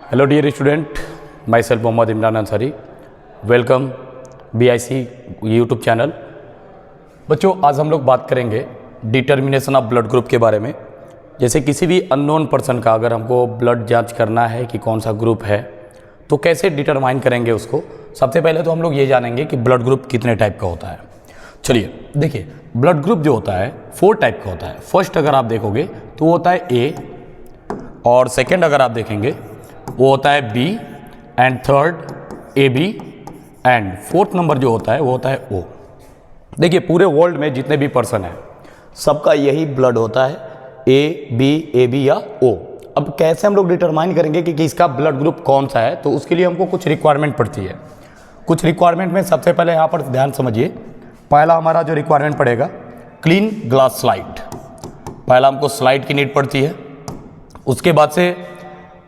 Hello dear student, my self Mohammad Imran Ansari. Welcome BIC YouTube channel. बच्चों, आज हम लोग बात करेंगे डिटर्मिनेशन ऑफ ब्लड ग्रुप के बारे में। जैसे किसी भी अननोन पर्सन का अगर हमको ब्लड जांच करना है कि कौन सा ग्रुप है तो कैसे डिटरमाइन करेंगे उसको। सबसे पहले तो हम लोग ये जानेंगे कि ब्लड ग्रुप कितने टाइप का होता है। चलिए देखिए, ब्लड ग्रुप जो होता है 4 टाइप का होता है। फर्स्ट अगर आप देखोगे तो वो होता है A, और सेकेंड अगर आप देखेंगे वो होता है B, and third AB, and fourth number जो होता है वो होता है O। देखिए पूरे वर्ल्ड में जितने भी पर्सन हैं सबका यही ब्लड होता है, A, B, AB या O। अब कैसे हम लोग डिटरमाइन करेंगे कि इसका ब्लड ग्रुप कौन सा है, तो उसके लिए हमको कुछ रिक्वायरमेंट पड़ती है। कुछ रिक्वायरमेंट में सबसे पहले यहाँ पर ध्यान समझिए। पहला हमारा जो रिक्वायरमेंट पड़ेगा, क्लीन ग्लास स्लाइड। पहला हमको स्लाइड की नीड पड़ती है। उसके बाद से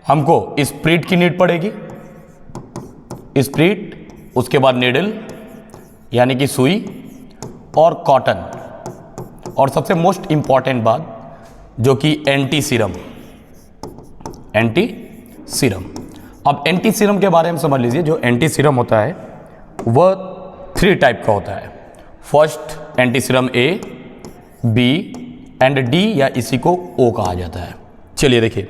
हमको स्प्रिट की नीड पड़ेगी, स्प्रिट। उसके बाद नीडल यानी कि सुई, और कॉटन, और सबसे मोस्ट इंपॉर्टेंट बात जो कि एंटी सीरम। Anti serum. अब एंटी सीरम के बारे में समझ लीजिए। जो एंटी सीरम होता है वह 3 टाइप का होता है। First anti serum A, B and D, या इसी को O कहा जाता है। चलिए देखिए,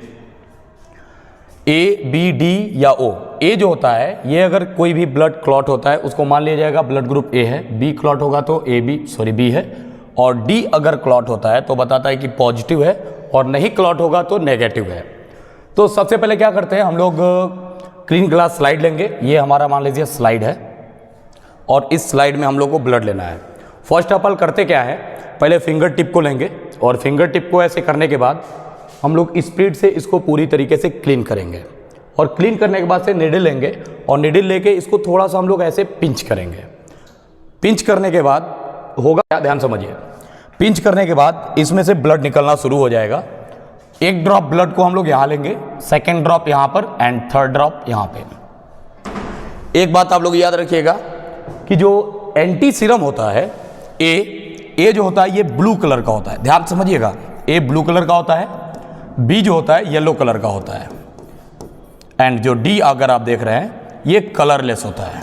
A, B, D या O। A जो होता है, ये अगर कोई भी ब्लड क्लॉट होता है उसको मान लिया जाएगा ब्लड ग्रुप A है। B क्लॉट होगा तो B है, और D अगर क्लॉट होता है तो बताता है कि पॉजिटिव है, और नहीं क्लॉट होगा तो नेगेटिव है। तो सबसे पहले क्या करते हैं हम लोग, क्लीन ग्लास स्लाइड लेंगे। ये हमारा मान लीजिए स्लाइड है, और इस स्लाइड में हम लोग को ब्लड लेना है। फर्स्ट ऑफ ऑल करते क्या है, पहले फिंगर टिप को लेंगे, और फिंगर टिप को ऐसे करने के बाद हम लोग स्पीड से इसको पूरी तरीके से क्लीन करेंगे। और क्लीन करने के बाद से निडल लेंगे, और निडल लेके इसको थोड़ा सा हम लोग ऐसे पिंच करेंगे। पिंच करने के बाद होगा क्या, ध्यान समझिए। पिंच करने के बाद इसमें से ब्लड निकलना शुरू हो जाएगा। एक ड्रॉप ब्लड को हम लोग यहाँ लेंगे, सेकेंड ड्रॉप यहाँ पर, एंड थर्ड ड्रॉप यहाँ पे। एक बात आप लोग याद रखिएगा कि जो एंटी सीरम होता है ए जो होता है ये ब्लू कलर का होता है। ध्यान समझिएगा, ए ब्लू कलर का होता है, बी जो होता है येलो कलर का होता है, एंड जो डी अगर आप देख रहे हैं ये कलरलेस होता है।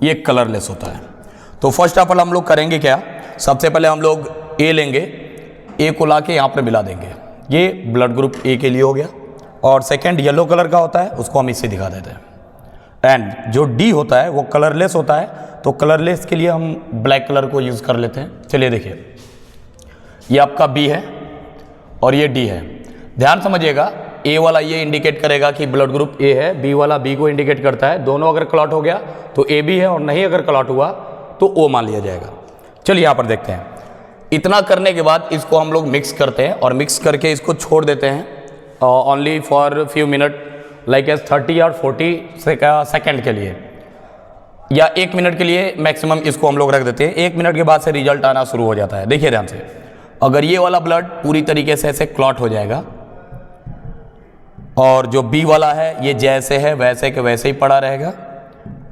ये कलरलेस होता है। तो फर्स्ट ऑफ ऑल हम लोग करेंगे क्या, सबसे पहले हम लोग ए लेंगे, ए को लाके यहाँ पर मिला देंगे। ये ब्लड ग्रुप ए के लिए हो गया। और सेकेंड येलो कलर का होता है, उसको हम इससे दिखा देते हैं। एंड जो डी होता है वो कलरलेस होता है, तो कलरलेस के लिए हम ब्लैक कलर को यूज़ कर लेते हैं। चलिए देखिए, ये आपका बी है और ये डी है। ध्यान समझिएगा, ए वाला ये इंडिकेट करेगा कि ब्लड ग्रुप ए है, बी वाला बी को इंडिकेट करता है। दोनों अगर क्लॉट हो गया तो ए बी है, और नहीं अगर क्लॉट हुआ तो ओ मान लिया जाएगा। चलिए यहाँ पर देखते हैं। इतना करने के बाद इसको हम लोग मिक्स करते हैं, और मिक्स करके इसको छोड़ देते हैं only for few minute, like as 30 और 40 सेकेंड के लिए, या 1 मिनट के लिए मैक्सिमम इसको हम लोग रख देते हैं। 1 मिनट के बाद से रिजल्ट आना शुरू हो जाता है। देखिए ध्यान से, अगर ये वाला ब्लड पूरी तरीके से ऐसे क्लॉट हो जाएगा, और जो बी वाला है ये जैसे है वैसे के वैसे ही पड़ा रहेगा,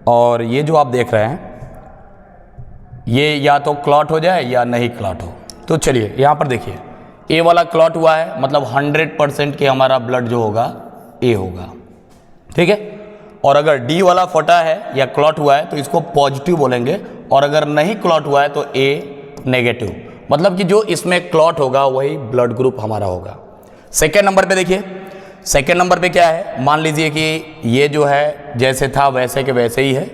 और ये जो आप देख रहे हैं ये या तो क्लॉट हो जाए या नहीं क्लॉट हो। तो चलिए यहाँ पर देखिए, ए वाला क्लॉट हुआ है, मतलब 100% के हमारा ब्लड जो होगा ए होगा, ठीक है। और अगर डी वाला फटा है या क्लॉट हुआ है तो इसको पॉजिटिव बोलेंगे, और अगर नहीं क्लॉट हुआ है तो ए नेगेटिव। मतलब कि जो इसमें क्लॉट होगा वही ब्लड ग्रुप हमारा होगा। सेकेंड नंबर पे देखिए, सेकेंड नंबर पे क्या है, मान लीजिए कि ये जो है जैसे था वैसे के वैसे ही है,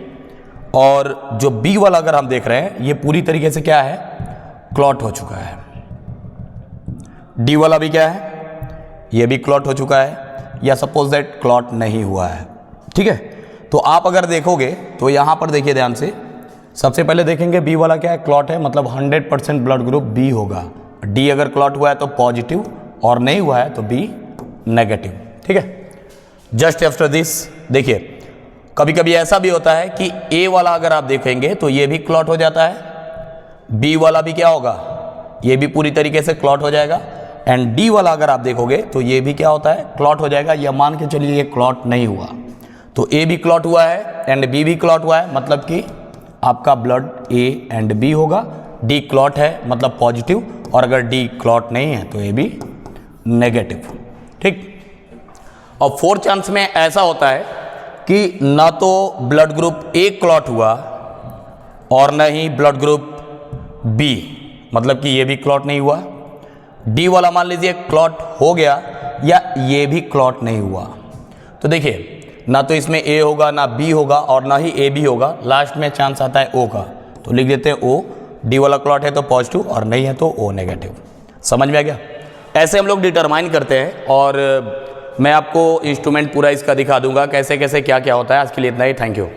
और जो बी वाला अगर हम देख रहे हैं ये पूरी तरीके से क्या है, क्लॉट हो चुका है। डी वाला भी क्या है, ये भी क्लॉट हो चुका है, या सपोज दैट क्लॉट नहीं हुआ है, ठीक है। तो आप अगर देखोगे तो यहाँ पर देखिए ध्यान से, सबसे पहले देखेंगे बी वाला क्या है, क्लॉट है, मतलब 100% ब्लड ग्रुप बी होगा। डी अगर क्लॉट हुआ है तो पॉजिटिव, और नहीं हुआ है तो बी नेगेटिव, ठीक है। जस्ट आफ्टर दिस देखिए, कभी कभी ऐसा भी होता है कि ए वाला अगर आप देखेंगे तो ये भी क्लॉट हो जाता है, बी वाला भी क्या होगा, ये भी पूरी तरीके से क्लॉट हो जाएगा, एंड डी वाला अगर आप देखोगे तो ये भी क्या होता है, क्लॉट हो जाएगा। या मान के चलिए ये क्लॉट नहीं हुआ, तो ए भी क्लॉट हुआ है एंड बी भी क्लॉट हुआ है, मतलब कि आपका ब्लड ए एंड बी होगा। डी क्लॉट है मतलब पॉजिटिव, और अगर डी क्लॉट नहीं है तो ए बी नेगेटिव, ठीक। और 4 चांस में ऐसा होता है कि ना तो ब्लड ग्रुप ए क्लॉट हुआ और ना ही ब्लड ग्रुप बी, मतलब कि ये भी क्लॉट नहीं हुआ। डी वाला मान लीजिए क्लॉट हो गया या ये भी क्लॉट नहीं हुआ। तो देखिए ना तो इसमें ए होगा ना बी होगा और ना ही ए बी होगा, लास्ट में चांस आता है ओ का, तो लिख देते हैं ओ। डी वाला क्लॉट है तो पॉजिटिव और नहीं है तो ओ नेगेटिव। समझ में आ गया? ऐसे हम लोग डिटरमाइन करते हैं और मैं आपको इंस्ट्रूमेंट पूरा इसका दिखा दूंगा कैसे कैसे क्या क्या होता है। आज के लिए इतना ही, थैंक यू।